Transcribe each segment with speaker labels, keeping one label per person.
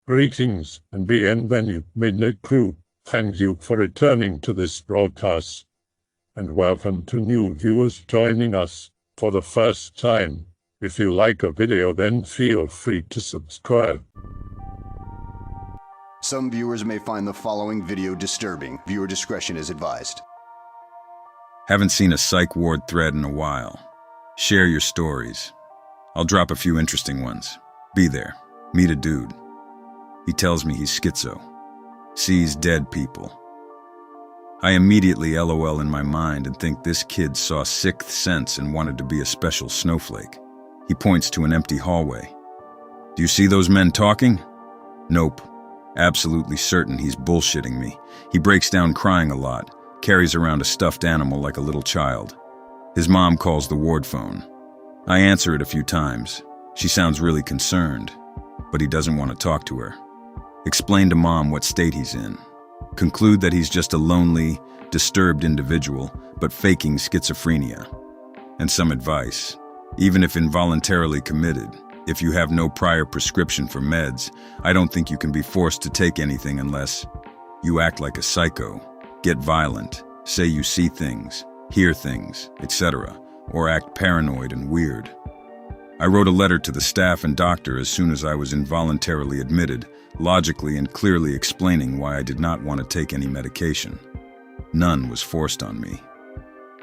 Speaker 1: Greetings and bienvenue, Midnight Crew. Thank you for returning to this broadcast. And welcome to new viewers joining us for the first time. If you like a video, then feel free to subscribe.
Speaker 2: Some viewers may find the following video disturbing. Viewer discretion is advised.
Speaker 3: Haven't seen a psych ward thread in a while. Share your stories. I'll drop a few interesting ones. Be there. Meet a dude. He tells me he's schizo. Sees dead people. I immediately LOL in my mind and think this kid saw sixth sense and wanted to be a special snowflake. He points to an empty hallway. Do you see those men talking? Nope. Absolutely certain he's bullshitting me. He breaks down crying a lot, carries around a stuffed animal like a little child. His mom calls the ward phone. I answer it a few times. She sounds really concerned, but he doesn't want to talk to her. Explain to mom what state he's in. Conclude that he's just a lonely, disturbed individual, but faking schizophrenia. And some advice. Even if involuntarily committed, if you have no prior prescription for meds, I don't think you can be forced to take anything unless you act like a psycho, get violent, say you see things, hear things, etc., or act paranoid and weird. I wrote a letter to the staff and doctor as soon as I was involuntarily admitted, logically and clearly explaining why I did not want to take any medication. None was forced on me.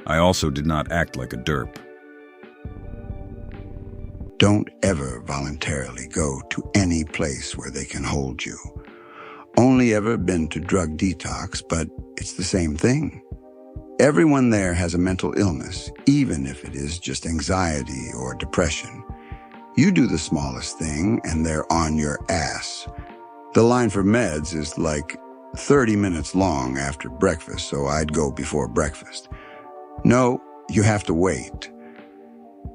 Speaker 3: I also did not act like a derp.
Speaker 4: Don't ever voluntarily go to any place where they can hold you. Only ever been to drug detox, but it's the same thing. Everyone there has a mental illness, even if it is just anxiety or depression. You do the smallest thing and they're on your ass. The line for meds is like 30 minutes long after breakfast, so I'd go before breakfast. No, you have to wait.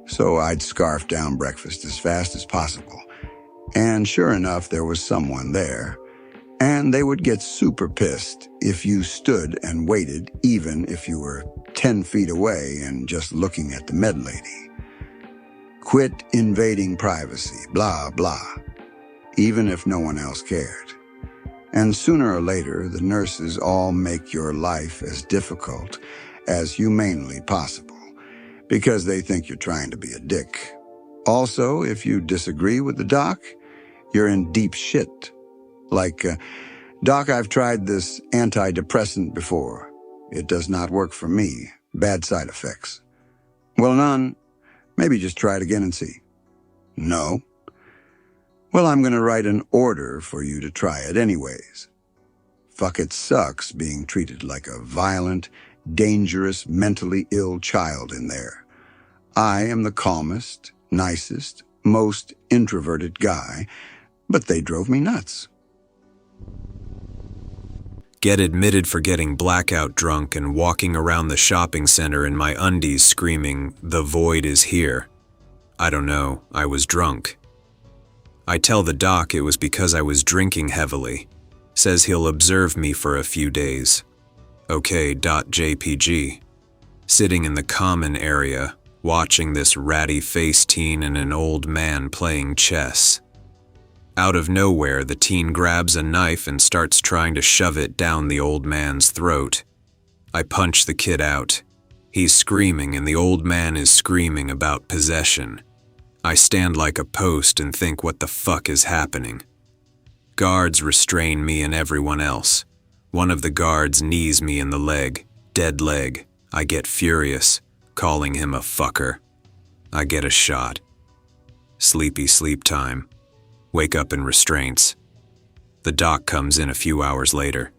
Speaker 4: So I'd scarf down breakfast as fast as possible. And sure enough, there was someone there. And they would get super pissed if you stood and waited, even if you were 10 feet away and just looking at the med lady. Quit invading privacy, blah, blah, even if no one else cared. And sooner or later, the nurses all make your life as difficult as humanly possible, because they think you're trying to be a dick. Also, if you disagree with the doc, you're in deep shit. Like, Doc, I've tried this antidepressant before. It does not work for me. Bad side effects. Well, none. Maybe just try it again and see. No. Well, I'm going to write an order for you to try it anyways. Fuck, it sucks being treated like a violent, dangerous, mentally ill child in there. I am the calmest, nicest, most introverted guy, but they drove me nuts.
Speaker 5: Get admitted for getting blackout drunk and walking around the shopping center in my undies screaming, "The void is here." I don't know, I was drunk. I tell the doc it was because I was drinking heavily. Says he'll observe me for a few days. OK.jpg. Sitting in the common area, watching this ratty-faced teen and an old man playing chess. Out of nowhere, the teen grabs a knife and starts trying to shove it down the old man's throat. I punch the kid out. He's screaming and the old man is screaming about possession. I stand like a post and think, what the fuck is happening? Guards restrain me and everyone else. One of the guards knees me in the leg, dead leg. I get furious, calling him a fucker. I get a shot. Sleepy sleep time. Wake up in restraints. The doc comes in a few hours later.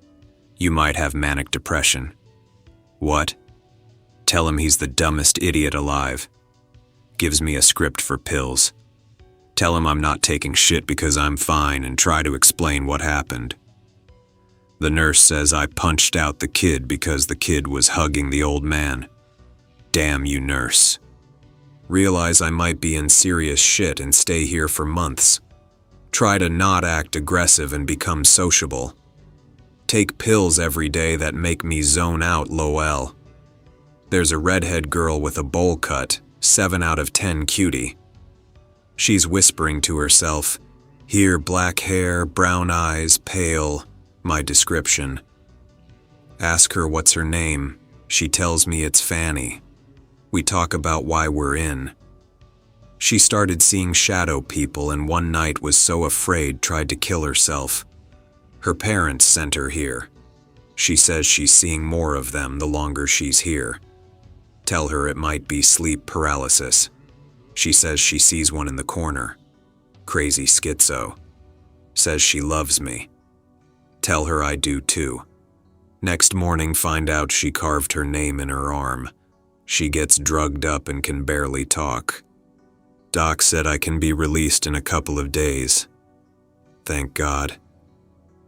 Speaker 5: You might have manic depression. What? Tell him he's the dumbest idiot alive. Gives me a script for pills. Tell him I'm not taking shit because I'm fine and try to explain what happened. The nurse says I punched out the kid because the kid was hugging the old man. Damn you, nurse. Realize I might be in serious shit and stay here for months. Try to not act aggressive and become sociable. Take pills every day that make me zone out, lol. There's a redhead girl with a bowl cut, 7 out of 10 cutie. She's whispering to herself, Here, black hair, brown eyes, pale, my description. Ask her what's her name. She tells me it's Fanny. We talk about why we're in. She started seeing shadow people and one night was so afraid tried to kill herself. Her parents sent her here. She says she's seeing more of them the longer she's here. Tell her it might be sleep paralysis. She says she sees one in the corner. Crazy schizo. Says she loves me. Tell her I do too. Next morning find out she carved her name in her arm. She gets drugged up and can barely talk. Doc said I can be released in a couple of days. Thank God.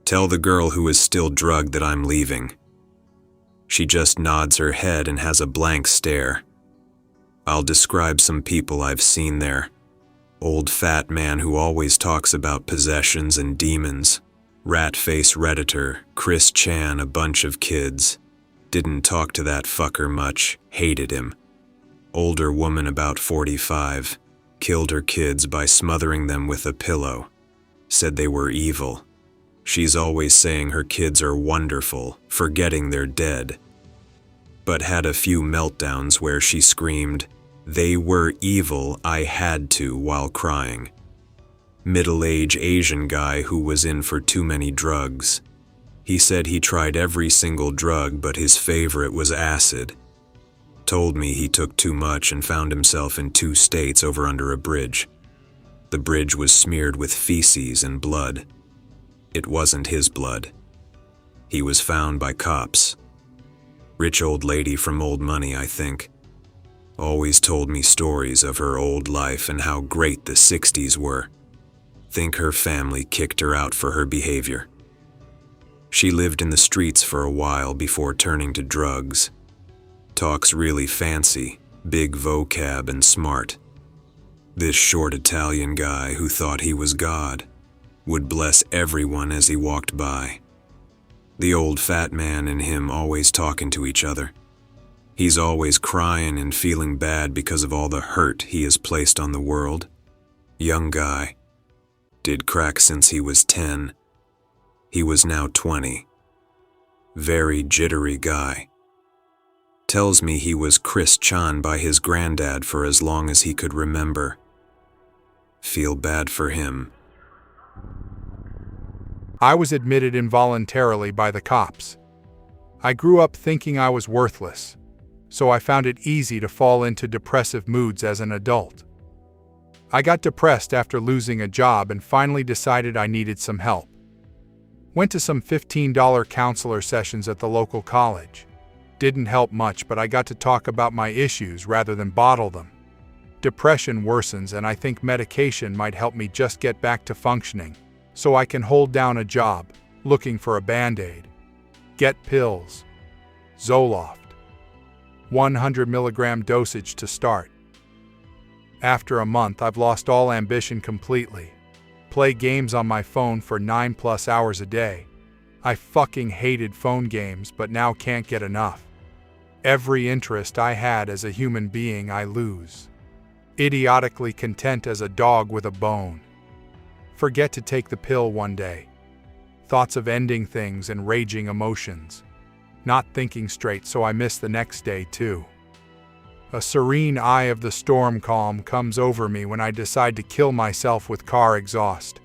Speaker 5: Tell the girl who is still drugged that I'm leaving. She just nods her head and has a blank stare. I'll describe some people I've seen there. Old fat man who always talks about possessions and demons. Rat-face Redditor, Chris Chan, a bunch of kids. Didn't talk to that fucker much, hated him. Older woman about 45. Killed her kids by smothering them with a pillow. Said they were evil. She's always saying her kids are wonderful, forgetting they're dead. But had a few meltdowns where she screamed, "They were evil, I had to," while crying. Middle-aged Asian guy who was in for too many drugs. He said he tried every single drug, but his favorite was acid. Told me he took too much and found himself in 2 states over under a bridge. The bridge was smeared with feces and blood. It wasn't his blood. He was found by cops. Rich old lady from old money, I think. Always told me stories of her old life and how great the 60s were. Think her family kicked her out for her behavior. She lived in the streets for a while before turning to drugs. Talks really fancy, big vocab and smart. This short Italian guy who thought he was God would bless everyone as he walked by. The old fat man and him always talking to each other. He's always crying and feeling bad because of all the hurt he has placed on the world. Young guy. Did crack since he was 10. He was now 20. Very jittery guy. Tells me he was Chris Chan by his granddad for as long as he could remember. Feel bad for him.
Speaker 6: I was admitted involuntarily by the cops. I grew up thinking I was worthless, so I found it easy to fall into depressive moods as an adult. I got depressed after losing a job and finally decided I needed some help. Went to some $15 counselor sessions at the local college. Didn't help much, but I got to talk about my issues rather than bottle them. Depression worsens, and I think medication might help me just get back to functioning, so I can hold down a job, looking for a Band-Aid. Get pills. Zoloft. 100 milligram dosage to start. After a month, I've lost all ambition completely. Play games on my phone for 9+ hours a day. I fucking hated phone games, but now can't get enough. Every interest I had as a human being I lose. Idiotically content as a dog with a bone. Forget to take the pill one day. Thoughts of ending things and raging emotions. Not thinking straight, so I miss the next day too. A serene eye of the storm calm comes over me when I decide to kill myself with car exhaust.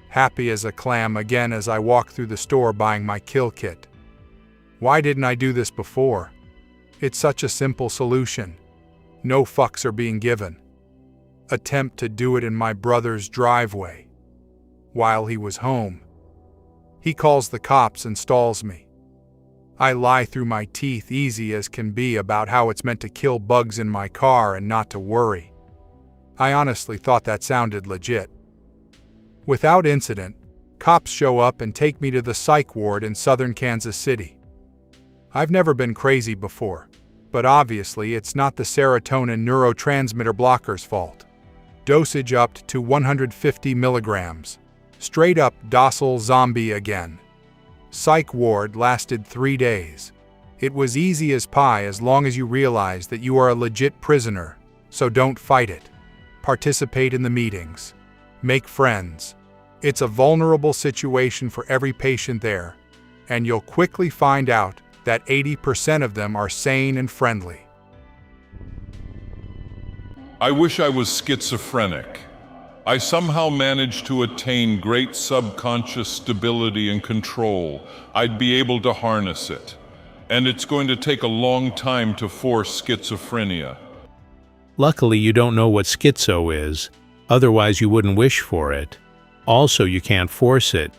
Speaker 6: Happy as a clam again as I walk through the store buying my kill kit. Why didn't I do this before? It's such a simple solution. No fucks are being given. Attempt to do it in my brother's driveway. While he was home. He calls the cops and stalls me. I lie through my teeth easy as can be about how it's meant to kill bugs in my car and not to worry. I honestly thought that sounded legit. Without incident, cops show up and take me to the psych ward in southern Kansas City. I've never been crazy before, but obviously it's not the serotonin neurotransmitter blocker's fault. Dosage upped to 150 milligrams. Straight up docile zombie again. Psych ward lasted 3 days. It was easy as pie as long as you realize that you are a legit prisoner, so don't fight it. Participate in the meetings. Make friends. It's a vulnerable situation for every patient there, and you'll quickly find out that 80% of them are sane and friendly.
Speaker 7: I wish I was schizophrenic. I somehow managed to attain great subconscious stability and control. I'd be able to harness it. And it's going to take a long time to force schizophrenia.
Speaker 8: Luckily, you don't know what schizo is, otherwise you wouldn't wish for it. Also, you can't force it.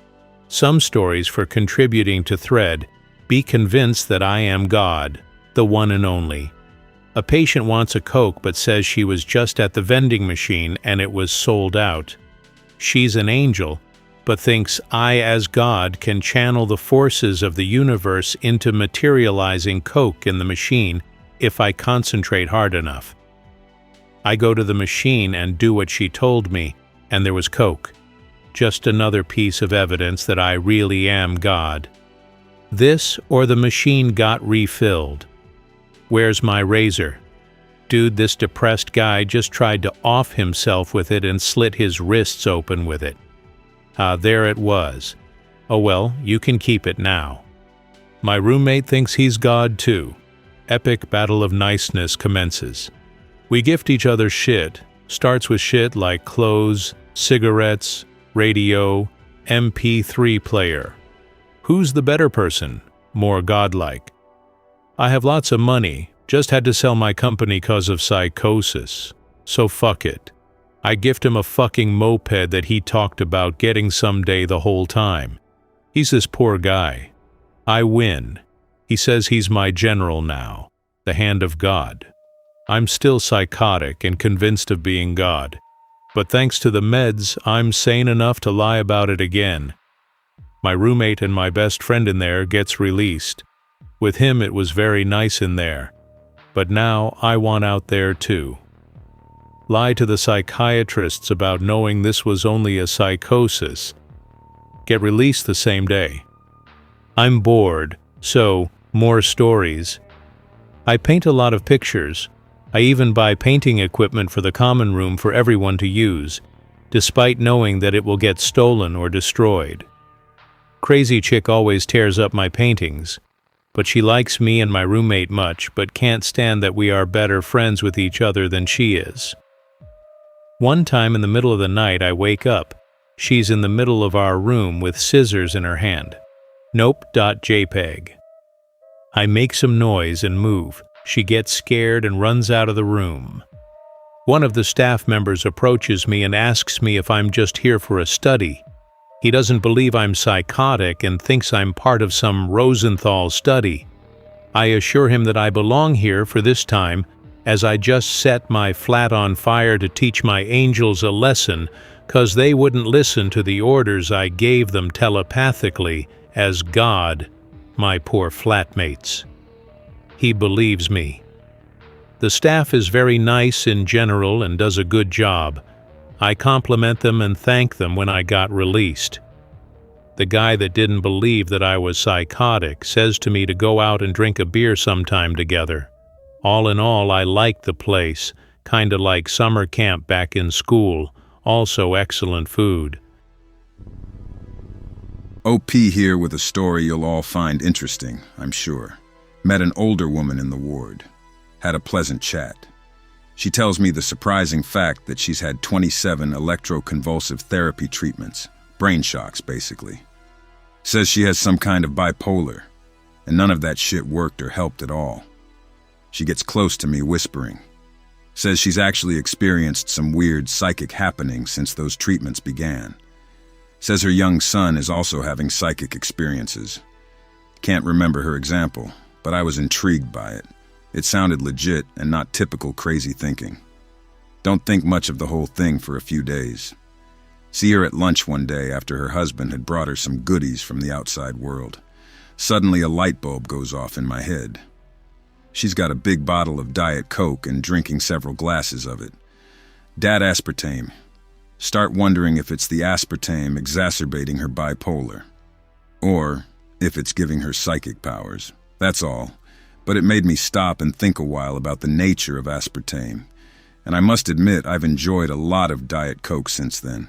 Speaker 8: Some stories for contributing to thread: be convinced that I am God, the one and only. A patient wants a Coke but says she was just at the vending machine and it was sold out. She's an angel, but thinks I, as God, can channel the forces of the universe into materializing Coke in the machine if I concentrate hard enough. I go to the machine and do what she told me, and there was Coke. Just another piece of evidence that I really am God. This or the machine got refilled. Where's my razor? Dude, this depressed guy just tried to off himself with it and slit his wrists open with it. There it was. Oh well, you can keep it now. My roommate thinks he's God too. Epic battle of niceness commences. We gift each other shit. Starts with shit like clothes, cigarettes, radio, MP3 player. Who's the better person? More godlike. I have lots of money, just had to sell my company cause of psychosis. So fuck it. I gift him a fucking moped that he talked about getting someday the whole time. He's this poor guy. I win. He says he's my general now, the hand of God. I'm still psychotic and convinced of being God. But thanks to the meds, I'm sane enough to lie about it again. My roommate and my best friend in there gets released. With him it was very nice in there. But now I want out there too. Lie to the psychiatrists about knowing this was only a psychosis. Get released the same day. I'm bored, so more stories. I paint a lot of pictures. I even buy painting equipment for the common room for everyone to use, despite knowing that it will get stolen or destroyed. Crazy chick always tears up my paintings, but she likes me and my roommate much, but can't stand that we are better friends with each other than she is. One time in the middle of the night I wake up. She's in the middle of our room with scissors in her hand. Nope.jpg. I make some noise and move. She gets scared and runs out of the room. One of the staff members approaches me and asks me if I'm just here for a study. He doesn't believe I'm psychotic and thinks I'm part of some Rosenthal study. I assure him that I belong here for this time, as I just set my flat on fire to teach my angels a lesson, 'cause they wouldn't listen to the orders I gave them telepathically as God, my poor flatmates. He believes me. The staff is very nice in general and does a good job. I compliment them and thank them when I got released. The guy that didn't believe that I was psychotic says to me to go out and drink a beer sometime together. All in all, I like the place, kinda like summer camp back in school, also excellent food.
Speaker 3: OP here with a story you'll all find interesting, I'm sure. Met an older woman in the ward. Had a pleasant chat. She tells me the surprising fact that she's had 27 electroconvulsive therapy treatments, brain shocks basically. Says she has some kind of bipolar, and none of that shit worked or helped at all. She gets close to me whispering. Says she's actually experienced some weird psychic happenings since those treatments began. Says her young son is also having psychic experiences. Can't remember her example, but I was intrigued by it. It sounded legit and not typical crazy thinking. Don't think much of the whole thing for a few days. See her at lunch one day after her husband had brought her some goodies from the outside world. Suddenly a light bulb goes off in my head. She's got a big bottle of Diet Coke and drinking several glasses of it. Dad aspartame. Start wondering if it's the aspartame exacerbating her bipolar. Or if it's giving her psychic powers. That's all. But it made me stop and think a while about the nature of aspartame. And I must admit I've enjoyed a lot of Diet Coke since then.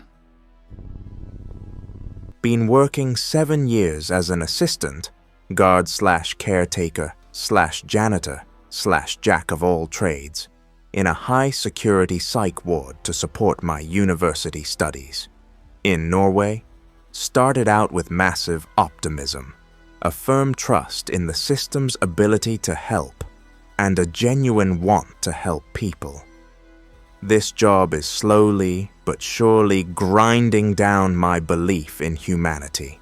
Speaker 9: been working 7 years as an assistant, guard/caretaker/janitor/jack-of-all-trades in a high-security psych ward to support my university studies. In Norway, started out with massive optimism, a firm trust in the system's ability to help, and a genuine want to help people. This job is slowly but surely grinding down my belief in humanity.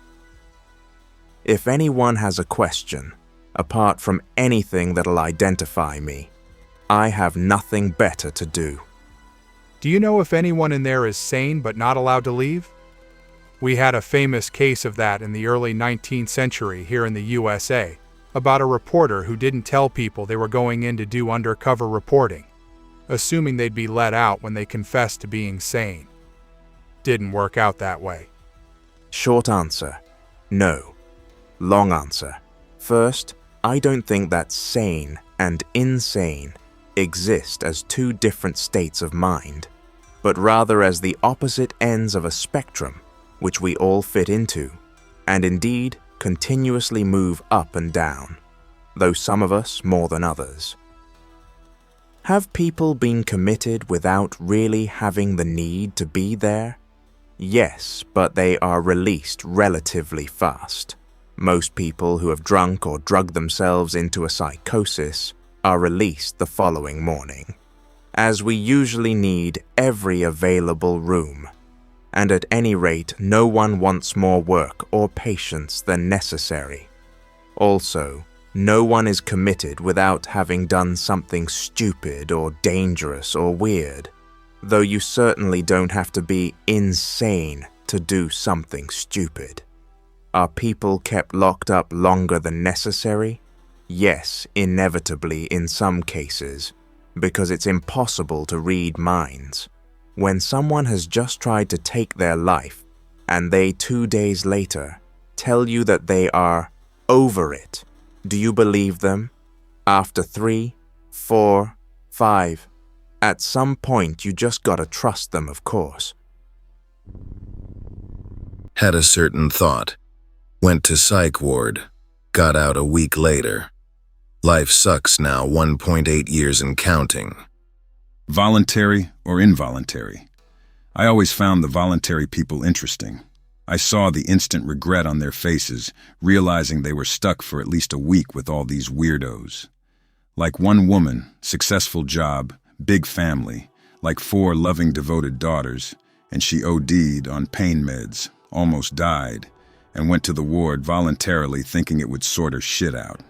Speaker 9: If anyone has a question, apart from anything that'll identify me, I have nothing better to do.
Speaker 6: Do you know if anyone in there is sane but not allowed to leave? We had a famous case of that in the early 19th century here in the USA, about a reporter who didn't tell people they were going in to do undercover reporting, assuming they'd be let out when they confessed to being sane. Didn't work out that way.
Speaker 9: Short answer, no. Long answer, first, I don't think that sane and insane exist as two different states of mind, but rather as the opposite ends of a spectrum which we all fit into, and indeed continuously move up and down, though some of us more than others. Have people been committed without really having the need to be there? Yes, but they are released relatively fast. Most people who have drunk or drugged themselves into a psychosis are released the following morning, as we usually need every available room, and at any rate no one wants more work or patience than necessary. Also, no one is committed without having done something stupid or dangerous or weird, though you certainly don't have to be insane to do something stupid. Are people kept locked up longer than necessary? Yes, inevitably in some cases, because it's impossible to read minds. When someone has just tried to take their life, and they 2 days later tell you that they are over it, do you believe them? After 3, 4, 5, at some point you just gotta trust them, of course.
Speaker 10: Had a certain thought. Went to psych ward. Got out a week later. Life sucks now, 1.8 years and counting.
Speaker 3: Voluntary or involuntary? I always found the voluntary people interesting. I saw the instant regret on their faces, realizing they were stuck for at least a week with all these weirdos. Like one woman, successful job, big family, like 4 loving, devoted daughters, and she OD'd on pain meds, almost died, and went to the ward voluntarily thinking it would sort her shit out.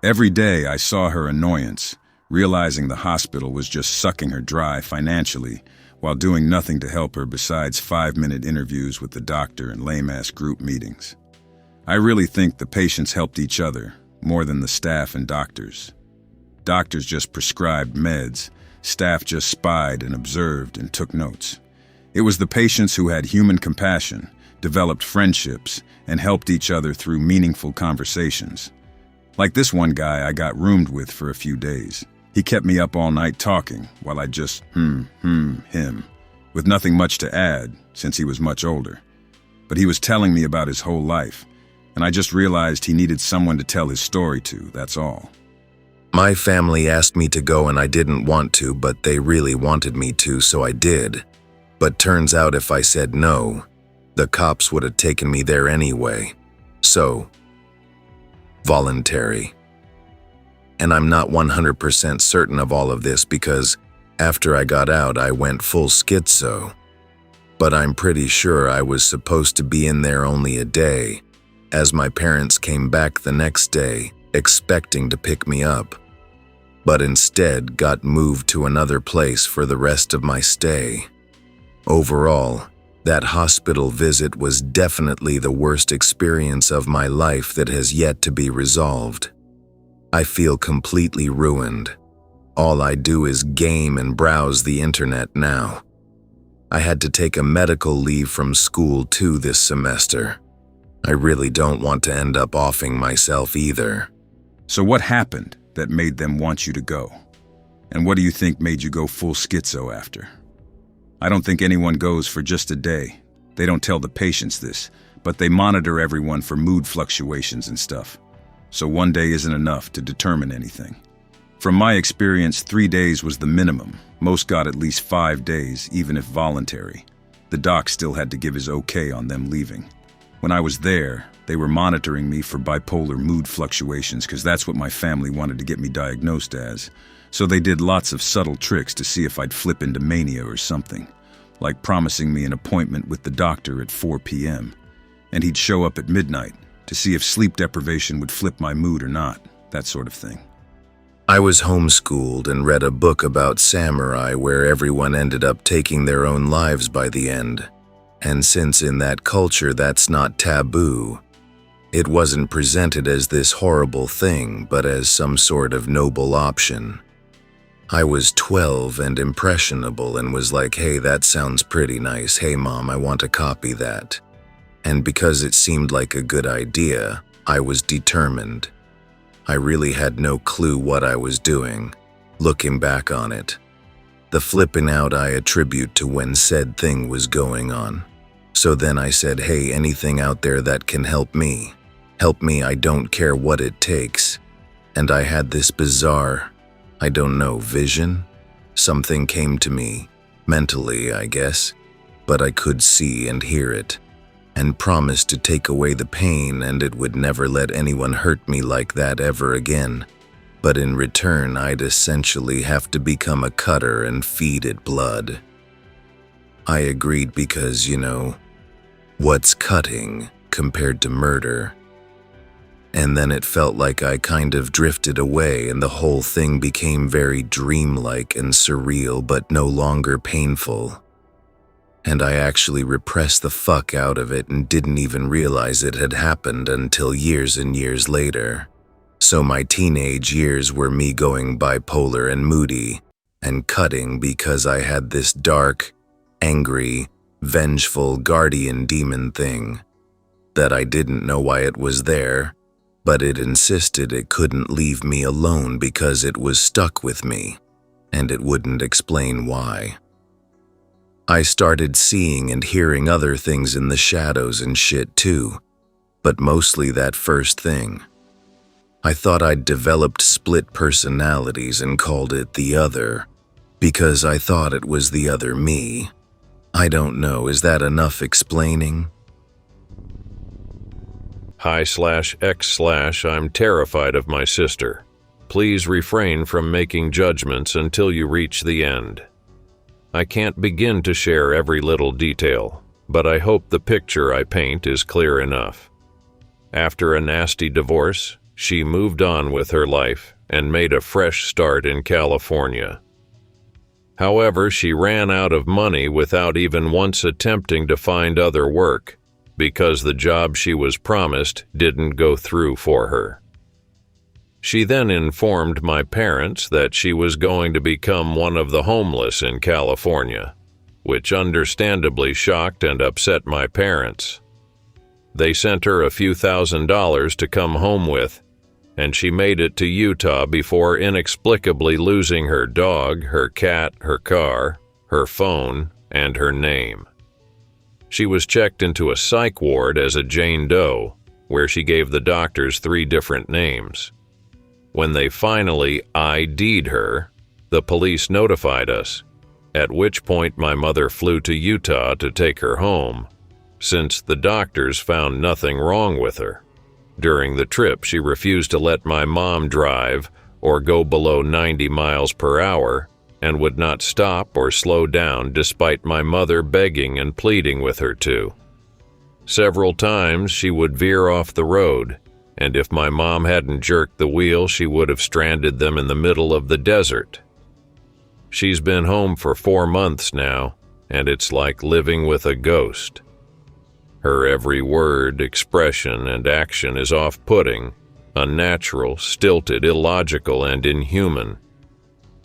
Speaker 3: Every day I saw her annoyance, realizing the hospital was just sucking her dry financially while doing nothing to help her besides 5-minute interviews with the doctor and lame-ass group meetings. I really think the patients helped each other more than the staff and doctors. Doctors just prescribed meds, staff just spied and observed and took notes. It was the patients who had human compassion, developed friendships, and helped each other through meaningful conversations. Like this one guy I got roomed with for a few days. He kept me up all night talking while I just him, with nothing much to add since he was much older. But he was telling me about his whole life, and I just realized he needed someone to tell his story to, that's all.
Speaker 10: My family asked me to go and I didn't want to, but they really wanted me to, so I did. But turns out if I said no, the cops would have taken me there anyway. So, voluntary. And I'm not 100% certain of all of this because after I got out, I went full schizo. But I'm pretty sure I was supposed to be in there only a day, as my parents came back the next day, expecting to pick me up, but instead got moved to another place for the rest of my stay. Overall, that hospital visit was definitely the worst experience of my life that has yet to be resolved. I feel completely ruined. All I do is game and browse the internet now. I had to take a medical leave from school too this semester. I really don't want to end up offing myself either.
Speaker 3: So what happened that made them want you to go? And what do you think made you go full schizo after? I don't think anyone goes for just a day. They don't tell the patients this, but they monitor everyone for mood fluctuations and stuff. So one day isn't enough to determine anything. From my experience, 3 days was the minimum. Most got at least 5 days, even if voluntary. The doc still had to give his okay on them leaving. When I was there, they were monitoring me for bipolar mood fluctuations because that's what my family wanted to get me diagnosed as. So they did lots of subtle tricks to see if I'd flip into mania or something, like promising me an appointment with the doctor at 4 p.m. And he'd show up at midnight to see if sleep deprivation would flip my mood or not, that sort of thing.
Speaker 10: I was homeschooled and read a book about samurai where everyone ended up taking their own lives by the end. And since in that culture that's not taboo, it wasn't presented as this horrible thing, but as some sort of noble option. I was 12 and impressionable and was like, hey, that sounds pretty nice. Hey, Mom, I want to copy that. And because it seemed like a good idea, I was determined. I really had no clue what I was doing, looking back on it. The flipping out I attribute to when said thing was going on. So then I said, hey, anything out there that can help me. Help me, I don't care what it takes. And I had this bizarre, I don't know, vision? Something came to me, mentally, I guess, but I could see and hear it, and promised to take away the pain and it would never let anyone hurt me like that ever again. But in return, I'd essentially have to become a cutter and feed it blood. I agreed because, you know, what's cutting compared to murder? And then it felt like I kind of drifted away and the whole thing became very dreamlike and surreal but no longer painful. And I actually repressed the fuck out of it and didn't even realize it had happened until years and years later. So my teenage years were me going bipolar and moody and cutting because I had this dark, angry, vengeful guardian demon thing that I didn't know why it was there, but it insisted it couldn't leave me alone because it was stuck with me, and it wouldn't explain why. I started seeing and hearing other things in the shadows and shit too, but mostly that first thing. I thought I'd developed split personalities and called it the other, because I thought it was the other me. I don't know, is that enough explaining?
Speaker 11: Hi/X/ I'm terrified of my sister. Please refrain from making judgments until you reach the end. I can't begin to share every little detail, but I hope the picture I paint is clear enough. After a nasty divorce, she moved on with her life and made a fresh start in California. However, she ran out of money without even once attempting to find other work, because the job she was promised didn't go through for her. She then informed my parents that she was going to become one of the homeless in California, which understandably shocked and upset my parents. They sent her a few $1,000s to come home with, and she made it to Utah before inexplicably losing her dog, her cat, her car, her phone, and her name. She was checked into a psych ward as a Jane Doe, where she gave the doctors 3 different names. When they finally ID'd her, the police notified us, at which point my mother flew to Utah to take her home, since the doctors found nothing wrong with her. During the trip, she refused to let my mom drive or go below 90 miles per hour and would not stop or slow down despite my mother begging and pleading with her to. Several times she would veer off the road, and if my mom hadn't jerked the wheel, she would have stranded them in the middle of the desert. She's been home for 4 months now, and it's like living with a ghost. Her every word, expression, and action is off-putting, unnatural, stilted, illogical, and inhuman.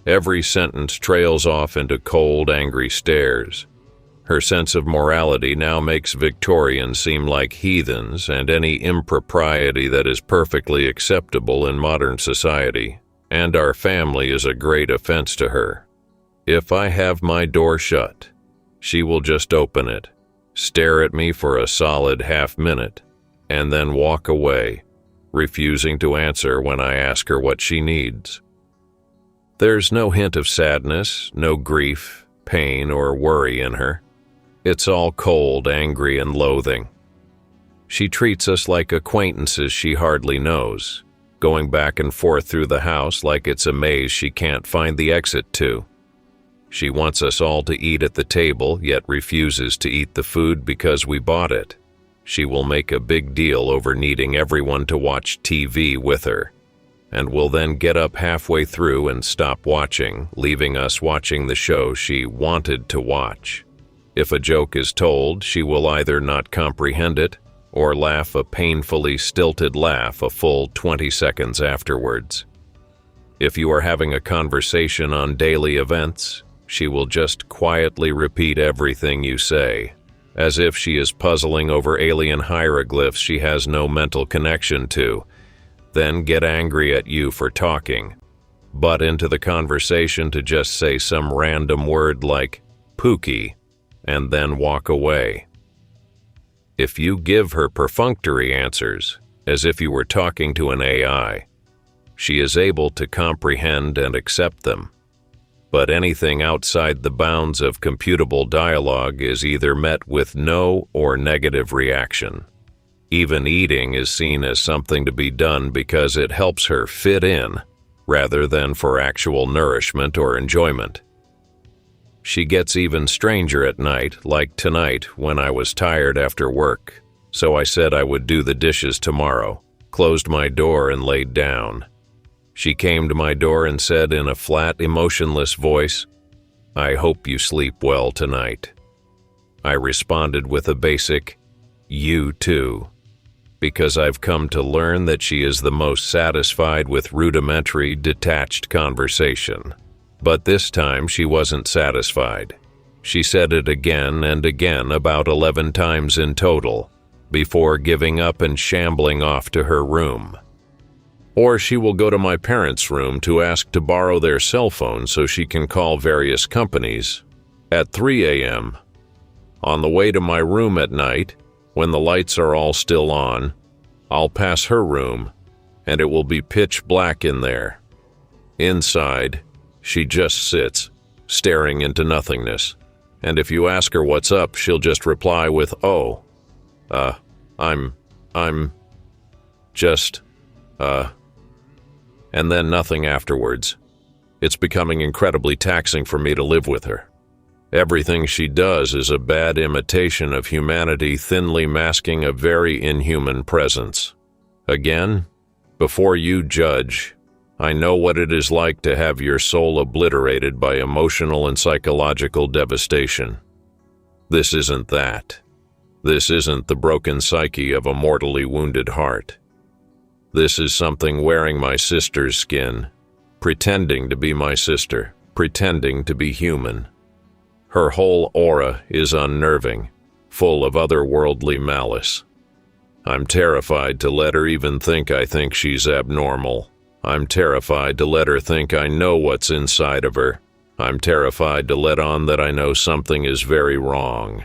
Speaker 11: Every sentence trails off into cold, angry stares. Her sense of morality now makes Victorians seem like heathens, and any impropriety that is perfectly acceptable in modern society, and our family, is a great offense to her. If I have my door shut, she will just open it, stare at me for a solid half-minute, and then walk away, refusing to answer when I ask her what she needs. There's no hint of sadness, no grief, pain, or worry in her. It's all cold, angry, and loathing. She treats us like acquaintances she hardly knows, going back and forth through the house like it's a maze she can't find the exit to. She wants us all to eat at the table, yet refuses to eat the food because we bought it. She will make a big deal over needing everyone to watch TV with her, and will then get up halfway through and stop watching, leaving us watching the show she wanted to watch. If a joke is told, she will either not comprehend it or laugh a painfully stilted laugh a full 20 seconds afterwards. If you are having a conversation on daily events, she will just quietly repeat everything you say, as if she is puzzling over alien hieroglyphs she has no mental connection to, then get angry at you for talking, butt into the conversation to just say some random word like "pookie," and then walk away. If you give her perfunctory answers, as if you were talking to an AI, she is able to comprehend and accept them. But anything outside the bounds of computable dialogue is either met with no or negative reaction. Even eating is seen as something to be done because it helps her fit in, rather than for actual nourishment or enjoyment. She gets even stranger at night, like tonight when I was tired after work, so I said I would do the dishes tomorrow, closed my door and laid down. She came to my door and said in a flat, emotionless voice, "I hope you sleep well tonight." I responded with a basic, "You too," because I've come to learn that she is the most satisfied with rudimentary, detached conversation. But this time she wasn't satisfied. She said it again and again, about 11 times in total, before giving up and shambling off to her room. Or she will go to my parents' room to ask to borrow their cell phone so she can call various companies at 3 a.m. On the way to my room at night, when the lights are all still on, I'll pass her room, and it will be pitch black in there. Inside, she just sits, staring into nothingness, and if you ask her what's up, she'll just reply with, "Oh, I'm just, and then nothing afterwards. It's becoming incredibly taxing for me to live with her. Everything she does is a bad imitation of humanity, thinly masking a very inhuman presence. Again, before you judge, I know what it is like to have your soul obliterated by emotional and psychological devastation. This isn't that. This isn't the broken psyche of a mortally wounded heart. This is something wearing my sister's skin, pretending to be my sister, pretending to be human. Her whole aura is unnerving, full of otherworldly malice. I'm terrified to let her even think I think she's abnormal. I'm terrified to let her think I know what's inside of her. I'm terrified to let on that I know something is very wrong.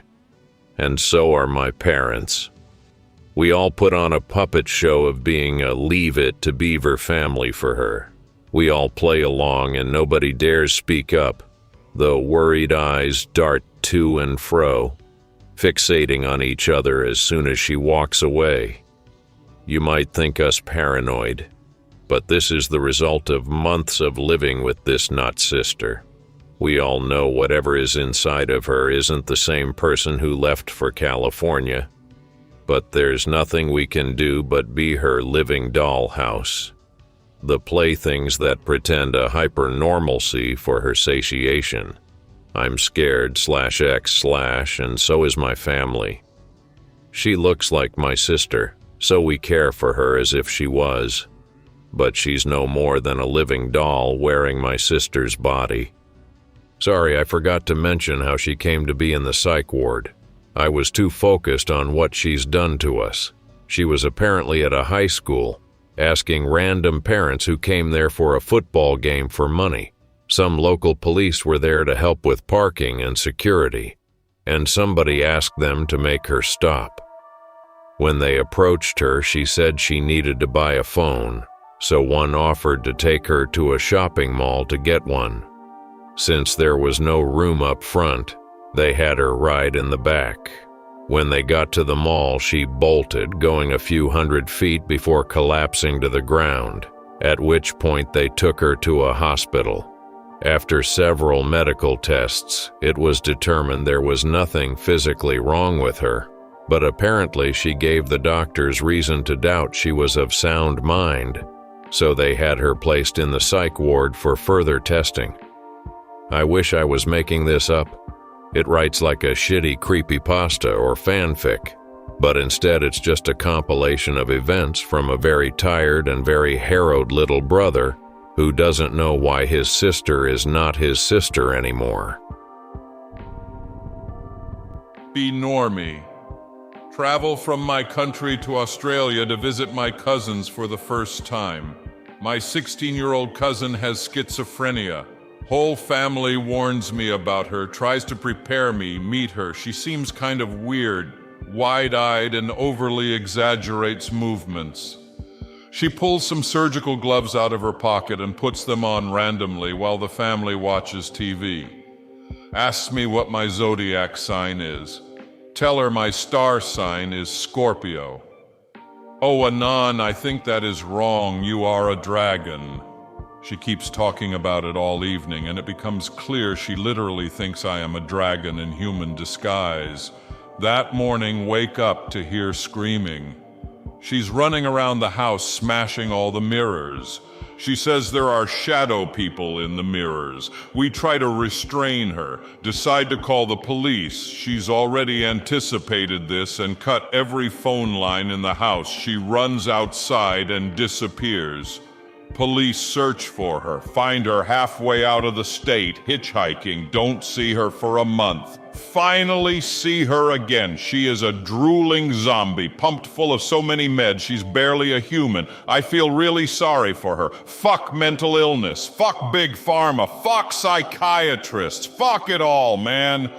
Speaker 11: And so are my parents. We all put on a puppet show of being a Leave It to Beaver family for her. We all play along and nobody dares speak up, though worried eyes dart to and fro, fixating on each other as soon as she walks away. You might think us paranoid, but this is the result of months of living with this not-sister. We all know whatever is inside of her isn't the same person who left for California, but there's nothing we can do but be her living dollhouse. The playthings that pretend a hyper-normalcy for her satiation. I'm scared /X/ and so is my family. She looks like my sister, so we care for her as if she was. But she's no more than a living doll wearing my sister's body. Sorry, I forgot to mention how she came to be in the psych ward. I was too focused on what she's done to us. She was apparently at a high school, asking random parents who came there for a football game for money. Some local police were there to help with parking and security. and somebody asked them to make her stop. When they approached her, she said she needed to buy a phone, so one offered to take her to a shopping mall to get one. Since there was no room up front, they had her ride in the back. When they got to the mall, she bolted, going a few hundred feet before collapsing to the ground, at which point they took her to a hospital. After several medical tests, it was determined there was nothing physically wrong with her, but apparently she gave the doctors reason to doubt she was of sound mind, so they had her placed in the psych ward for further testing. I wish I was making this up. It writes like a shitty creepypasta or fanfic, but instead it's just a compilation of events from a very tired and very harrowed little brother who doesn't know why his sister is not his sister anymore.
Speaker 7: Be normie. Travel from my country to Australia to visit my cousins for the first time. My 16-year-old cousin has schizophrenia. Whole family warns me about her, tries to prepare me, meet her. She seems kind of weird, wide-eyed, and overly exaggerates movements. She pulls some surgical gloves out of her pocket and puts them on randomly while the family watches TV. Asks me what my zodiac sign is. Tell her my star sign is Scorpio. Oh, Anon, I think that is wrong. You are a dragon. She keeps talking about it all evening, and it becomes clear she literally thinks I am a dragon in human disguise. That morning, wake up to hear screaming. She's running around the house smashing all the mirrors. She says there are shadow people in the mirrors. We try to restrain her, decide to call the police. She's already anticipated this and cut every phone line in the house. She runs outside and disappears. Police search for her, find her halfway out of the state, hitchhiking, don't see her for a month. Finally see her again. She is a drooling zombie, pumped full of so many meds she's barely a human. I feel really sorry for her. Fuck mental illness. Fuck big pharma. Fuck psychiatrists. Fuck it all, man.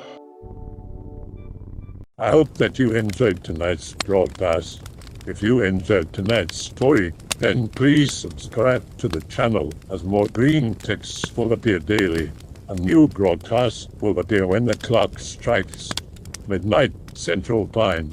Speaker 1: I hope that you enjoyed tonight's broadcast. If you enjoyed tonight's story, then please subscribe to the channel, as more Greentext will appear daily. A new broadcast will appear when the clock strikes midnight Central Time.